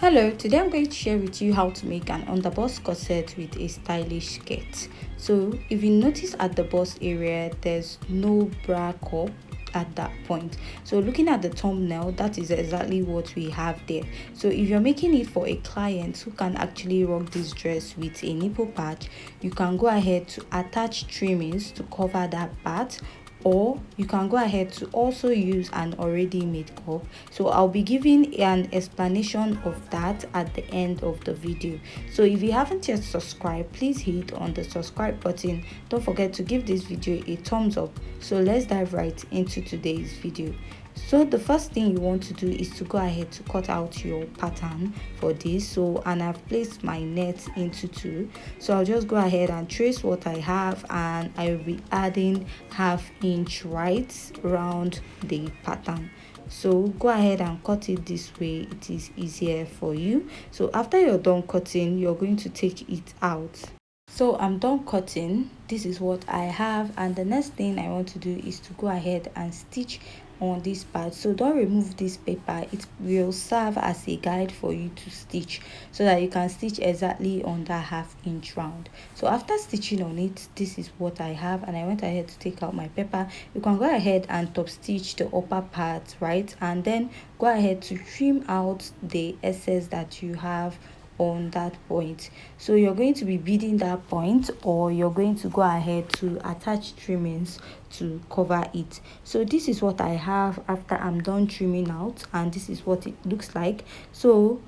Hello, today I'm going to share with you how to make an underbust corset with a stylish skirt. So if you notice at the bust area, there's no bra cup at that point. So looking at the thumbnail, that is exactly what we have there. So if you're making it for a client who can actually rock this dress with a nipple patch, you can go ahead to attach trimmings to cover that part, or you can go ahead to also use an already made cup. So I'll be giving an explanation of that at the end of the video. So if you haven't yet subscribed, please hit on the subscribe button. Don't forget to give this video a thumbs up. So let's dive right into today's video. So the first thing you want to do is to go ahead to cut out your pattern for this. So, and I've placed my net into two, so I'll just go ahead and trace what I have, and I will be adding ½ inch right around the pattern. So go ahead and cut it this way, it is easier for you. So after you're done cutting, you're going to take it out. So I'm done cutting, this is what I have, and the next thing I want to do is to go ahead and stitch on this part. So don't remove this paper, it will serve as a guide for you to stitch so that you can stitch exactly on that ½ inch round. So after stitching on it, this is what I have, and I went ahead to take out my paper. You can go ahead and top stitch the upper part, right, and then go ahead to trim out the excess that you have on that point. So you're going to be beading that point, or you're going to go ahead to attach trimmings to cover it. So this is what I have after I'm done trimming out, and this is what it looks like. So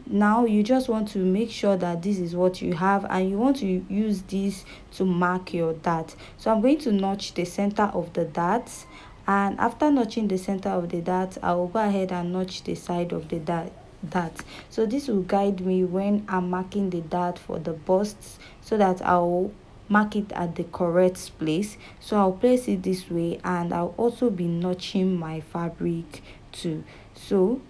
now you just want to make sure that this is what you have, and you want to use this to mark your dart. So I'm going to notch the center of the darts, and after notching the center of the dart, I will go ahead and notch the side of the dart. So this will guide me when I'm marking the dart for the busts, so that I'll mark it at the correct place. So I'll place it this way, and I'll also be notching my fabric too. So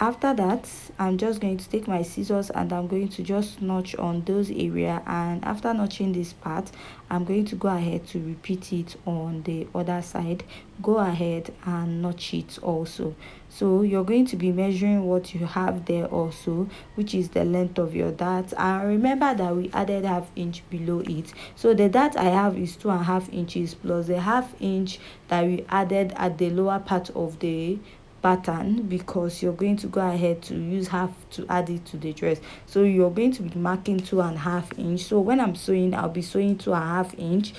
after that, I'm just going to take my scissors and I'm going to just notch on those area, and after notching this part, I'm going to go ahead to repeat it on the other side. Go ahead and notch it also. So you're going to be measuring what you have there also, which is the length of your dart, and remember that we added ½ inch below it. So the dart I have is 2½ inches plus the ½ inch that we added at the lower part of the pattern, because you're going to go ahead to use half to add it to the dress. So you're going to be marking 2½ inch. So when I'm sewing, I'll be sewing 2½ inch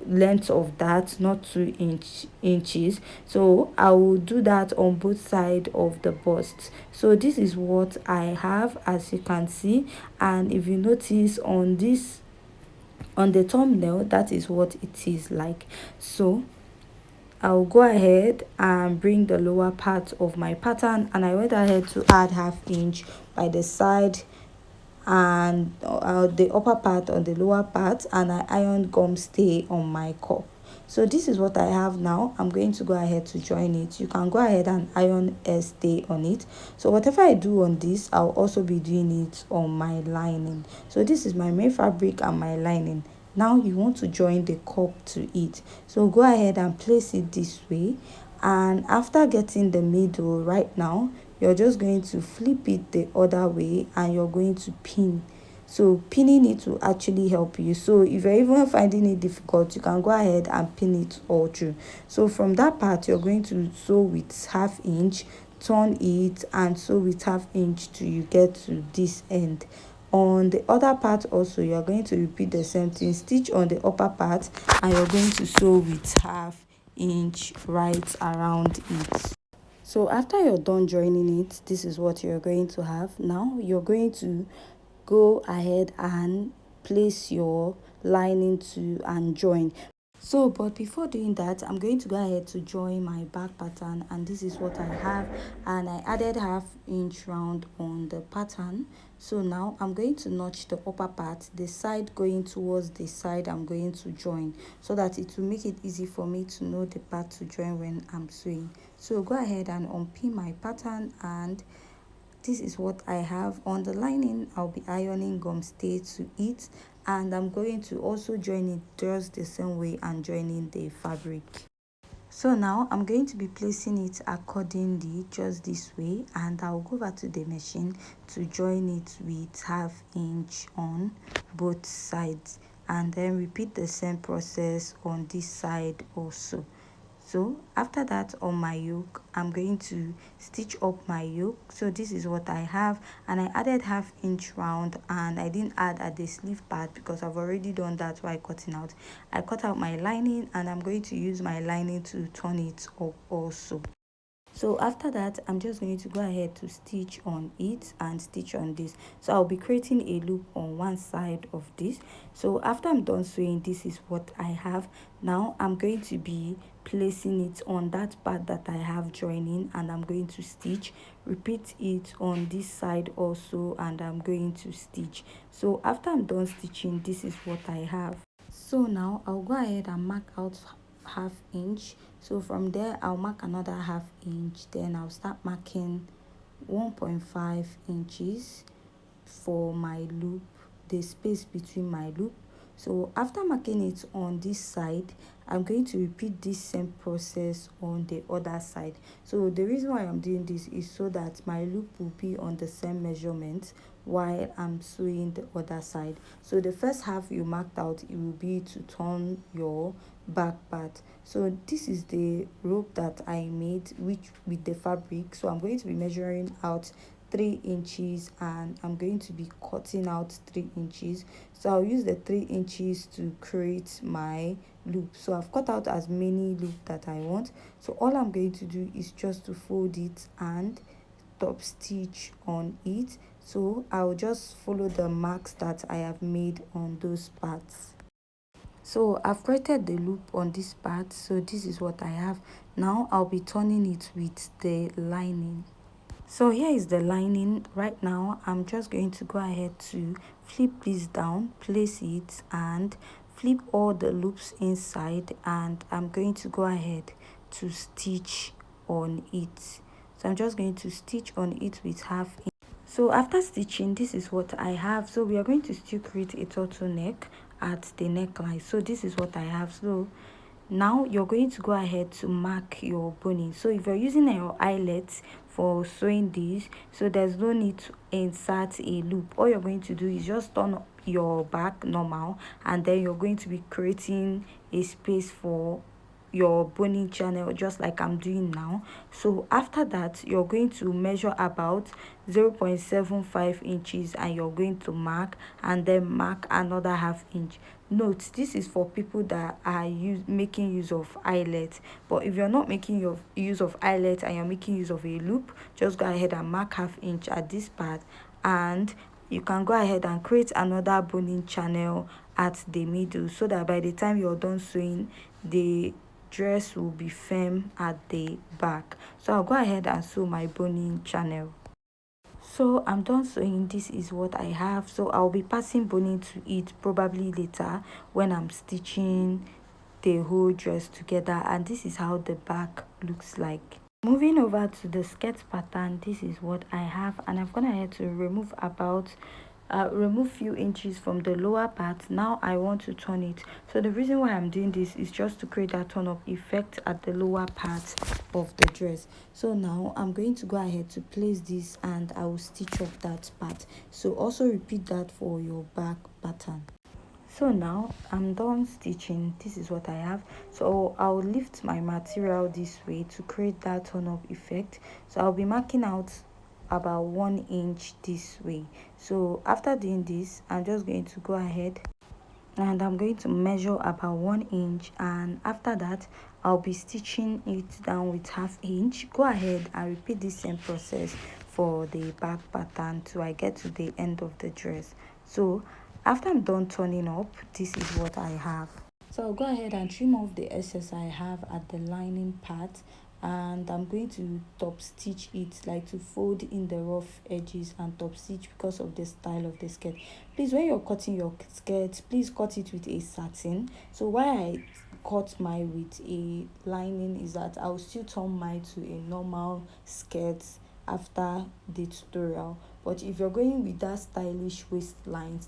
length of that, not 2 inches. So I will do that on both sides of the bust. So this is what I have, as you can see, and if you notice on this, on the thumbnail, that is what it is like. So I'll go ahead and bring the lower part of my pattern, and I went ahead to add ½ inch by the side and the upper part on the lower part, and I ironed gum stay on my cup. So this is what I have now. I'm going to go ahead to join it. You can go ahead and iron a stay on it. So whatever I do on this, I'll also be doing it on my lining. So this is my main fabric and my lining. Now you want to join the cup to it, so go ahead and place it this way, and after getting the middle right now, you're just going to flip it the other way and you're going to pin. So pinning it will actually help you. So if you're even finding it difficult, you can go ahead and pin it all through. So from that part, you're going to sew with ½ inch, turn it and sew with ½ inch till you get to this end. On the other part also, you are going to repeat the same thing, stitch on the upper part, and you're going to sew with ½ inch right around it. So after you're done joining it, this is what you're going to have. Now you're going to go ahead and place your lining to and join. So but before doing that, I'm going to go ahead to join my back pattern, and this is what I have, and I added ½ inch round on the pattern. So now I'm going to notch the upper part, the side going towards the side I'm going to join, so that it will make it easy for me to know the part to join when I'm sewing. So go ahead and unpin my pattern, and this is what I have. On the lining, I'll be ironing gum stay to it, and I'm going to also join it just the same way I'm joining the fabric. So now I'm going to be placing it accordingly, just this way, and I'll go back to the machine to join it with 1/2 inch on both sides, and then repeat the same process on this side also. So after that, on my yoke, I'm going to stitch up my yoke. So this is what I have, and I added 1/2 inch round, and I didn't add at the sleeve part because I've already done that while cutting out. I cut out my lining, and I'm going to use my lining to turn it up also. So after that, I'm just going to go ahead to stitch on it and stitch on this. So I'll be creating a loop on one side of this. So after I'm done sewing, this is what I have. Now I'm going to be placing it on that part that I have joining, and I'm going to stitch. Repeat it on this side also, and I'm going to stitch. So after I'm done stitching, this is what I have. So now I'll go ahead and mark out 1/2 inch. So from there I'll mark another 1/2 inch, then I'll start marking 1.5 inches for my loop, the space between my loop. So after marking it on this side, I'm going to repeat this same process on the other side. So the reason why I'm doing this is so that my loop will be on the same measurement while I'm sewing the other side. So the first half you marked out, it will be to turn your back part. So this is the rope that I made with the fabric. So I'm going to be measuring out 3 inches, and I'm going to be cutting out 3 inches. So I'll use the 3 inches to create my loop. So I've cut out as many loop that I want. So all I'm going to do is just to fold it and top stitch on it. So I'll just follow the marks that I have made on those parts. So I've created the loop on this part. So this is what I have. Now I'll be turning it with the lining. So here is the lining. Right now I'm just going to go ahead to flip this down, place it, and flip all the loops inside, and I'm going to go ahead to stitch on it. So I'm just going to stitch on it with 1/2 inch. So after stitching, this is what I have. So we are going to still create a turtleneck at the neckline. So this is what I have. So now you're going to go ahead to mark your boning. So if you're using your eyelets for sewing this, so there's no need to insert a loop. All you're going to do is just turn up your back normal, and then you're going to be creating a space for your boning channel, just like I'm doing now. So after that, you're going to measure about 0.75 inches, and you're going to mark, and then mark another 1/2 inch. Note, this is for people that are making use of eyelet, but if you're not making your use of eyelet and you're making use of a loop, just go ahead and mark 1/2 inch at this part, and you can go ahead and create another boning channel at the middle, so that by the time you're done sewing, the dress will be firm at the back. So I'll go ahead and sew my boning channel. So I'm done sewing. This is what I have. So I'll be passing boning to it probably later when I'm stitching the whole dress together, and this is how the back looks like. Moving over to the skirt pattern, this is what I have, and I've gone ahead to remove about remove few inches from the lower part. Now I want to turn it. So the reason why I'm doing this is just to create that turn up effect at the lower part of the dress. So now I'm going to go ahead to place this, and I will stitch up that part. So also repeat that for your back pattern. So now I'm done stitching. This is what I have. So I'll lift my material this way to create that turn up effect. So I'll be marking out about 1 inch this way. So after doing this, I'm just going to go ahead and I'm going to measure about 1 inch, and after that I'll be stitching it down with 1/2 inch. Go ahead and repeat the same process for the back pattern till I get to the end of the dress. So after I'm done turning up, this is what I have. So I'll go ahead and trim off the excess I have at the lining part, and I'm going to top stitch it, like to fold in the rough edges and top stitch because of the style of the skirt. Please, when you're cutting your skirt, please cut it with a satin. So why I cut my with a lining is that I'll still turn mine to a normal skirt after the tutorial. But if you're going with that stylish waistline,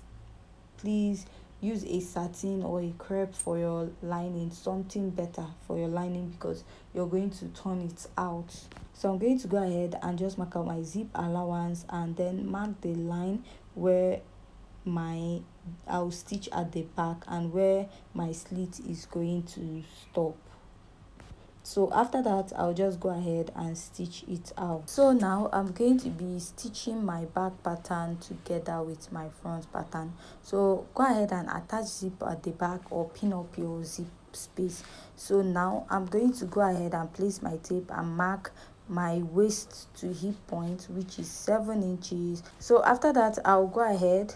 please use a satin or a crepe for your lining, something better for your lining, because you're going to turn it out. So I'm going to go ahead and just mark out my zip allowance, and then mark the line where I'll stitch at the back and where my slit is going to stop. So after that, I'll just go ahead and stitch it out. So now I'm going to be stitching my back pattern together with my front pattern. So go ahead and attach zip at the back or pin up your zip space. So now I'm going to go ahead and place my tape and mark my waist to hip point, which is 7 inches. So after that, I'll go ahead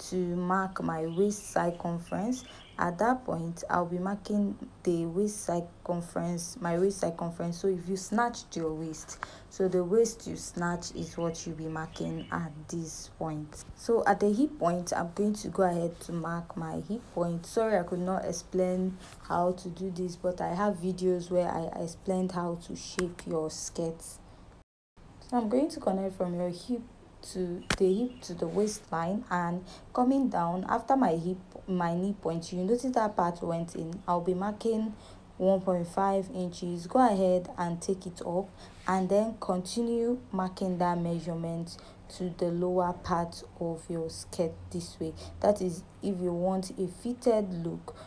to mark my waist circumference. At that point, I'll be marking the waist circumference, my waist circumference. So if you snatched your waist, so the waist you snatch is what you'll be marking at this point. So at the hip point, I'm going to go ahead to mark my hip point. Sorry, I could not explain how to do this, but I have videos where I explained how to shape your skirts. So I'm going to connect from your hip to the waistline, and coming down after my knee point, you notice that part went in. I'll be marking 1.5 inches. Go ahead and take it up, and then continue marking that measurement to the lower part of your skirt this way. That is if you want a fitted look,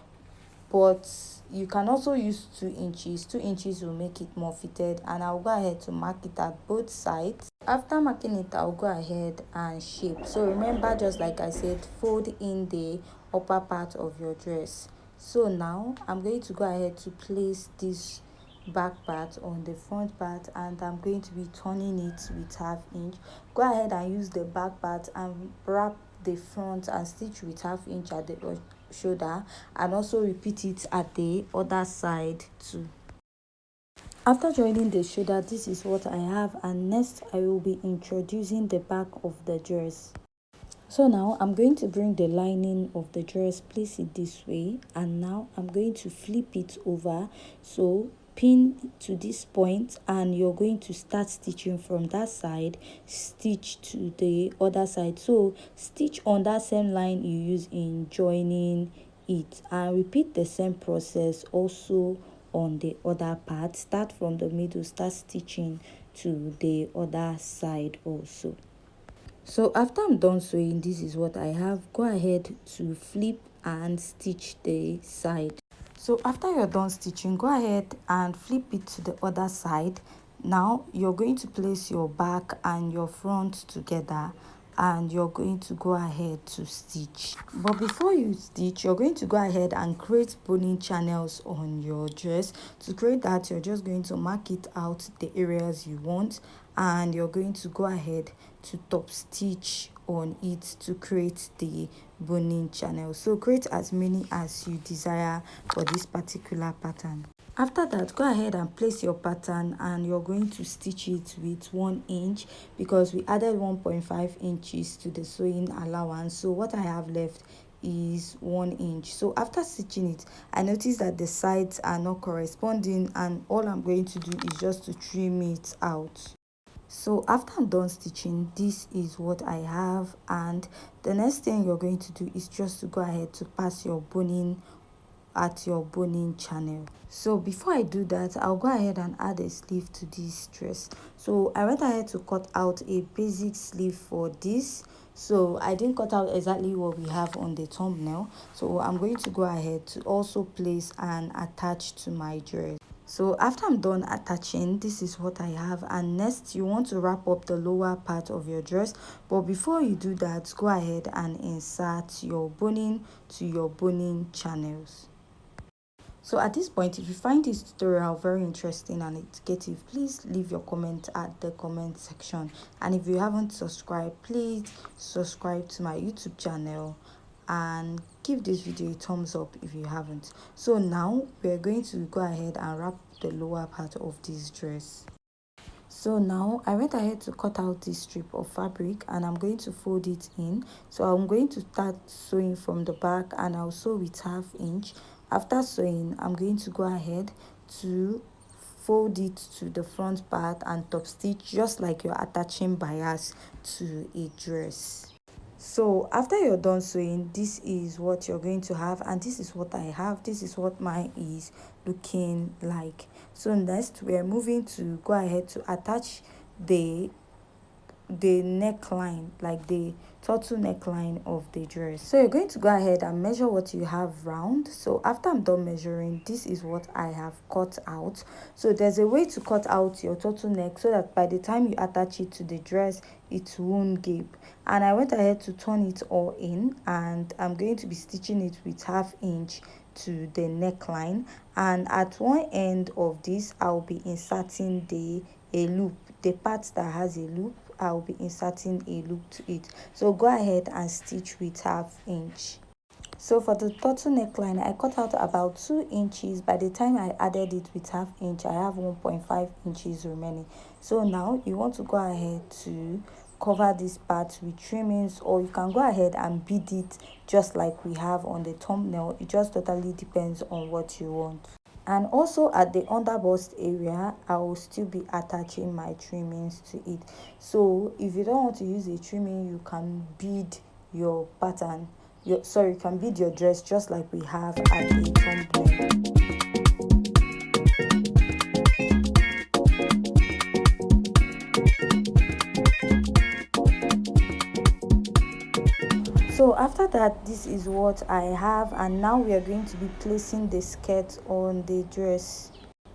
but you can also use 2 inches. 2 inches will make it more fitted, and I'll go ahead to mark it at both sides. After marking it, I'll go ahead and shape. So remember, just like I said, fold in the upper part of your dress. So now I'm going to go ahead to place this back part on the front part, and I'm going to be turning it with 1/2 inch. Go ahead and use the back part and wrap the front and stitch with 1/2 inch at the shoulder, and also repeat it at the other side too. After joining the shoulder, this is what I have, and next I will be introducing the back of the dress. So now I'm going to bring the lining of the dress, place it this way, and now I'm going to flip it over. So pin to this point, and you're going to start stitching from that side, stitch to the other side. So stitch on that same line you use in joining it, and repeat the same process also on the other part. Start from the middle, start stitching to the other side also. So after I'm done sewing, this is what I have. Go ahead to flip and stitch the side. So after you're done stitching, go ahead and flip it to the other side. Now you're going to place your back and your front together, and you're going to go ahead to stitch. But before you stitch, you're going to go ahead and create boning channels on your dress. To create that, you're just going to mark it out the areas you want, and you're going to go ahead to top stitch on it to create the boning channel. So create as many as you desire for this particular pattern. After that, go ahead and place your pattern, and you're going to stitch it with 1 inch because we added 1.5 inches to the sewing allowance. So what I have left is 1 inch. So after stitching it, I noticed that the sides are not corresponding, and all I'm going to do is just to trim it out. So after I'm done stitching, this is what I have, and the next thing you're going to do is just to go ahead to pass your boning at your boning channel. So before I do that, I'll go ahead and add a sleeve to this dress. So I went ahead to cut out a basic sleeve for this. So I didn't cut out exactly what we have on the thumbnail, so I'm going to go ahead to also place and attach to my dress. So after I'm done attaching, this is what I have, and next you want to wrap up the lower part of your dress. But before you do that, go ahead and insert your boning to your boning channels. So at this point, if you find this tutorial very interesting and educative, please leave your comment at the comment section. And if you haven't subscribed, please subscribe to my YouTube channel and give this video a thumbs up if you haven't. So now we're going to go ahead and wrap the lower part of this dress. So now I went ahead to cut out this strip of fabric, and I'm going to fold it in. So I'm going to start sewing from the back, and I'll sew with 1/2 inch. After sewing, I'm going to go ahead to fold it to the front part and top stitch, just like you're attaching bias to a dress. So after you're done sewing, this is what you're going to have, and this is what I have. This is what mine is looking like. So next we're moving to go ahead to attach the neckline, like the turtle neckline of the dress. So you're going to go ahead and measure what you have round. So after I'm done measuring, this is what I have cut out. So there's a way to cut out your turtleneck so that by the time you attach it to the dress, it won't gape. And I went ahead to turn it all in, and I'm going to be stitching it with 1/2 inch to the neckline, and at one end of this I'll be inserting a loop, the part that has a loop. I'll be inserting a loop to it. So go ahead and stitch with 1/2 inch. So for the turtle neckline, I cut out about 2 inches. By the time I added it with 1/2 inch, I have 1.5 inches remaining. So now you want to go ahead to cover this part with trimmings, or you can go ahead and bead it just like we have on the thumbnail. It just totally depends on what you want. And also at the underburst area, I will still be attaching my trimmings to it. So if you don't want to use a trimming, you can bead your pattern, you can bead your dress just like we have at the thumbnail. So after that, this is what I have, and now we are going to be placing the skirt on the dress.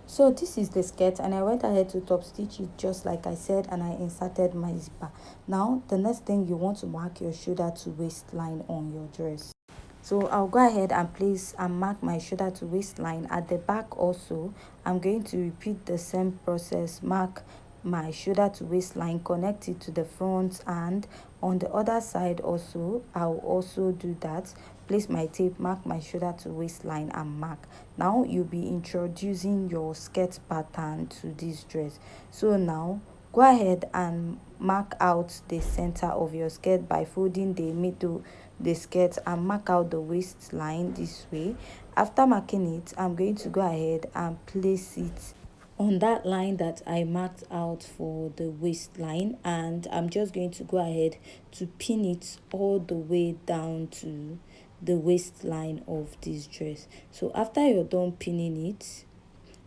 So this is the skirt, and I went ahead to top stitch it just like I said, and I inserted my zipper. Now the next thing, you want to mark your shoulder to waistline on your dress. So I'll go ahead and place and mark my shoulder to waistline. At the back also, I'm going to repeat the same process. Mark my shoulder to waistline, connect it to the front, and on the other side also I'll also do that. Place my tape, mark my shoulder to waistline, and mark. Now you'll be introducing your skirt pattern to this dress. So now go ahead and mark out the center of your skirt by folding the middle the skirt, and mark out the waistline this way. After marking it, I'm going to go ahead and place it on that line that I marked out for the waistline, and I'm just going to go ahead to pin it all the way down to the waistline of this dress. So after you're done pinning it,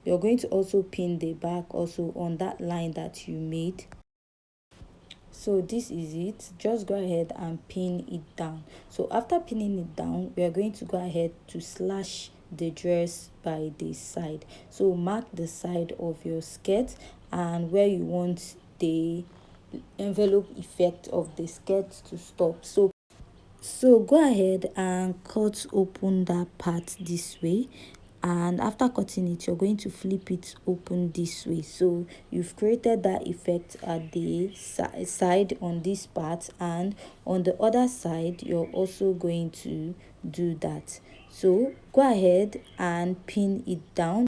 you're going to also pin the back also on that line that you made. So this is it. Just go ahead and pin it down. So after pinning it down, we are going to go ahead to slash the dress by the side. So mark the side of your skirt and where you want the envelope effect of the skirt to stop. So go ahead and cut open that part this way, and after cutting it, you're going to flip it open this way. So you've created that effect at the side on this part, and on the other side you're also going to do that. So go ahead and pin it down.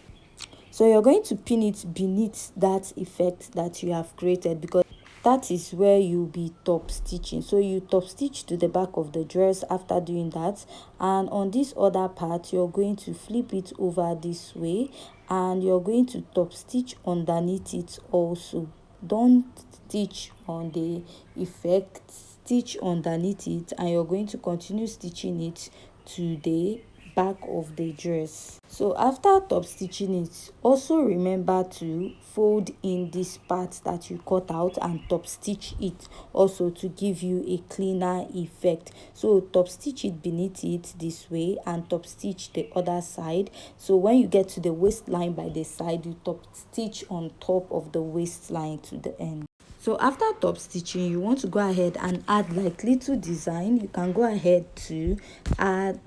So you're going to pin it beneath that effect that you have created, because that is where you'll be top stitching. So you top stitch to the back of the dress after doing that, and on this other part you're going to flip it over this way, and you're going to top stitch underneath it also. Don't stitch on the effect, stitch underneath it, and you're going to continue stitching it to the back of the dress. So after top stitching it, also remember to fold in this part that you cut out and top stitch it also to give you a cleaner effect. So top stitch it beneath it this way and top stitch the other side. So when you get to the waistline by the side, you top stitch on top of the waistline to the end. So after top stitching, you want to go ahead and add like little design. You can go ahead to add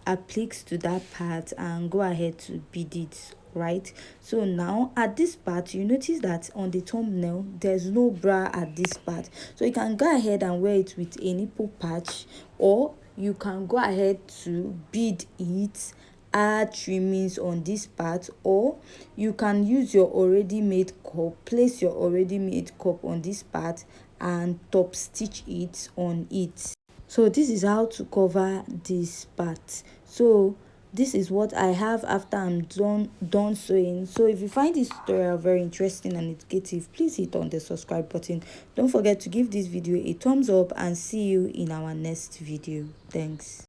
appliques to that part and go ahead to bead it, right? So now at this part, you notice that on the thumbnail there's no bra at this part, so you can go ahead and wear it with a nipple patch, or you can go ahead to bead it, add trimmings on this part, or you can use your already made cup, place your already made cup on this part and top stitch it on it. So this is how to cover this part. So this is what I have after I'm done sewing. So if you find this tutorial very interesting and educative, please hit on the subscribe button. Don't forget to give this video a thumbs up, and see you in our next video. Thanks.